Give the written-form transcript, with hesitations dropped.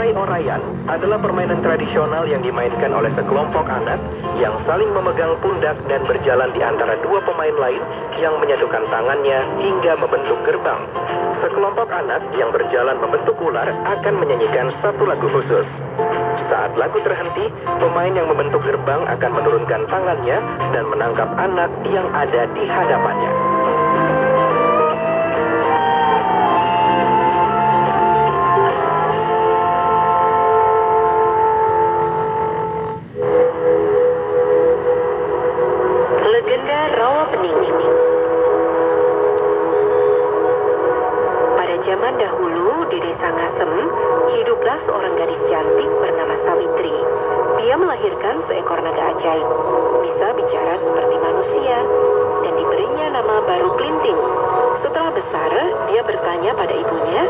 Oray-orayan adalah permainan tradisional yang dimainkan oleh sekelompok anak yang saling memegang pundak dan berjalan di antara dua pemain lain yang menyatukan tangannya hingga membentuk gerbang. Sekelompok anak yang berjalan membentuk ular akan menyanyikan satu lagu khusus. Saat lagu terhenti, pemain yang membentuk gerbang akan menurunkan tangannya dan menangkap anak yang ada di hadapannya. Legenda Rawapening. Pada zaman dahulu di desa Ngasem, hiduplah seorang gadis cantik bernama Sawitri. Dia melahirkan seekor naga ajaib, bisa bicara seperti manusia, dan diberinya nama baru Klinting. Setelah besar, dia bertanya pada ibunya,